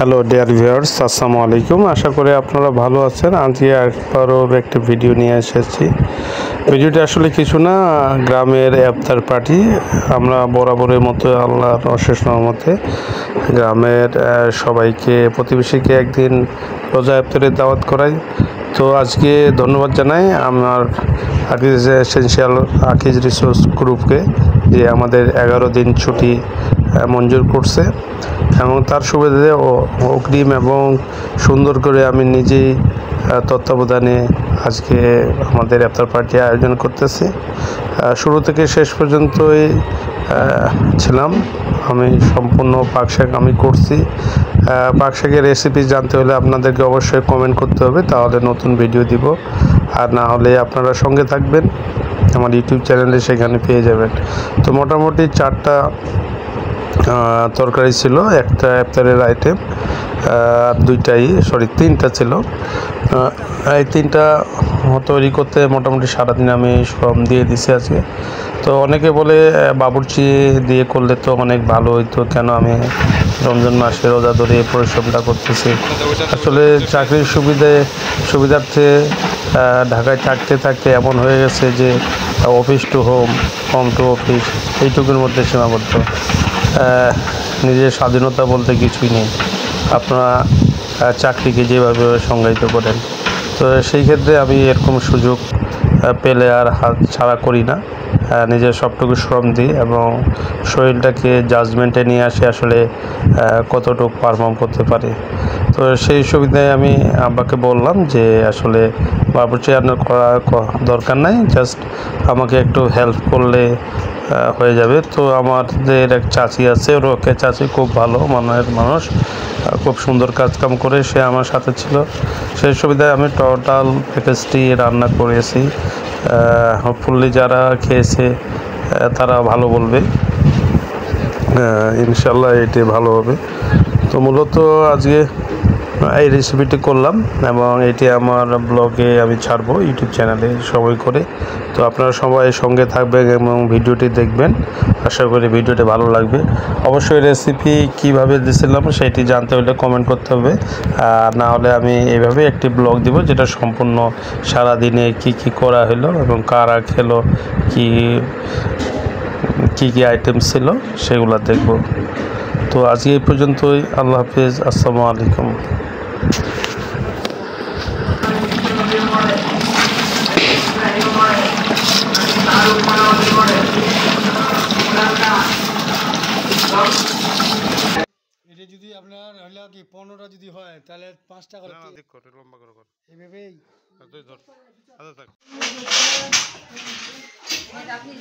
Hello dear viewers, আসসালামু আলাইকুম। আশা করি আপনারা ভালো আছেন। আজকে একবারও একটি ভিডিও নিয়ে এসেছি। ভিডিওটি আসলে কিছু না, গ্রামের ইফতার পার্টি। আমরা বরাবরের মতো আল্লাহর অশেষ রহমতে গ্রামের সবাইকে, প্রতিবেশীকে একদিন রোজা ইফতারের দাওয়াত করাই। তো আজকে ধন্যবাদ জানাই আমার আকিজ এসেনশিয়াল আকিজ রিসোর্স গ্রুপকে, যে আমাদের 11 দিন ছুটি মঞ্জুর করছে এবং তার সুবিধে অগ্রিম এবং সুন্দর করে আমি নিজেই তত্ত্বাবধানে আজকে আমাদের ইফতার পার্টি আয়োজন করতেছি। শুরু থেকে শেষ পর্যন্তই ছিলাম আমি, সম্পূর্ণ পাকশাক আমি করছি। পাকশাকের রেসিপি জানতে হলে আপনাদেরকে অবশ্যই কমেন্ট করতে হবে, তাহলে নতুন ভিডিও দিব। আর না হলে আপনারা সঙ্গে থাকবেন আমার ইউটিউব চ্যানেলে, সেখানে পেয়ে যাবেন। তো মোটামুটি 4টা তরকারি ছিল, একটা ইফতারের আইটেম, আর 3টা ছিল। এই 3টা তৈরি করতে মোটামুটি সারাদিন আমি শ্রম দিয়ে দিছি আজকে। তো অনেকে বলে বাবুর্চি দিয়ে করলে তো অনেক ভালো হইতো, কেন আমি রমজান মাসে রোজা ধরে পরিশ্রমটা করতেছি। আসলে চাকরির সুবিধার্থে ঢাকায় থাকতে এমন হয়ে গেছে যে office to home, home to office, এইটুকুর মধ্যে সীমাবদ্ধ। নিজের স্বাধীনতা বলতে কিছুই নেই, আপনারা চাকরিকে যেভাবে সংজ্ঞায়িত করেন। তো সেই ক্ষেত্রে আমি এরকম সুযোগ পেলে আর হাত ছাড়া করি না, নিজের সবটুকু শ্রম দিই এবং শরীরটাকে জাজমেন্টে নিয়ে আসে আসলে কতটুকু পারফর্ম করতে পারি। তো সেই সুবিধায় আমি আব্বাকে বললাম যে আসলে বাবুর্চি রান্না করা দরকার নাই, জাস্ট আমাকে একটু হেল্প করলে হয়ে যাবে। তো আমাদের এক চাচি আছে, রোকে চাচি, খুব ভালো মনের মানুষ, খুব সুন্দর কাজকাম করে, সে আমার সাথে ছিল। সেই সুবিধায় আমি টোটাল প্যাকেজটি রান্না করেছি। হোপফুলি যারা খেয়েছে তারা ভালো বলবে, ইনশাল্লাহ এটি ভালো হবে। তো মূলত আজকে এই রেসিপিটি করলাম এবং এটি আমার ব্লগে আমি ছাড়বো, ইউটিউব চ্যানেলে সময় করে। তো আপনারা সবাই সঙ্গে থাকবেন এবং ভিডিওটি দেখবেন, আশা করি ভিডিওটি ভালো লাগবে। অবশ্যই রেসিপি কিভাবে দিয়েছিলাম সেটি জানতে হলে কমেন্ট করতে হবে, আর না হলে আমি এইভাবে একটি ব্লগ দিব, যেটা সম্পূর্ণ সারাদিনে কি করা হলো এবং কারা খেলো, কি আইটেম ছিল সেগুলো দেখব। তো আজকে এই পর্যন্তই, আল্লাহ হাফিজ, আসসালামু আলাইকুম। এটা যদি আপনার হইলে কি 15টা যদি হয় তাহলে 5 টাকা করে লম্বা করে এইভাবেই আপনি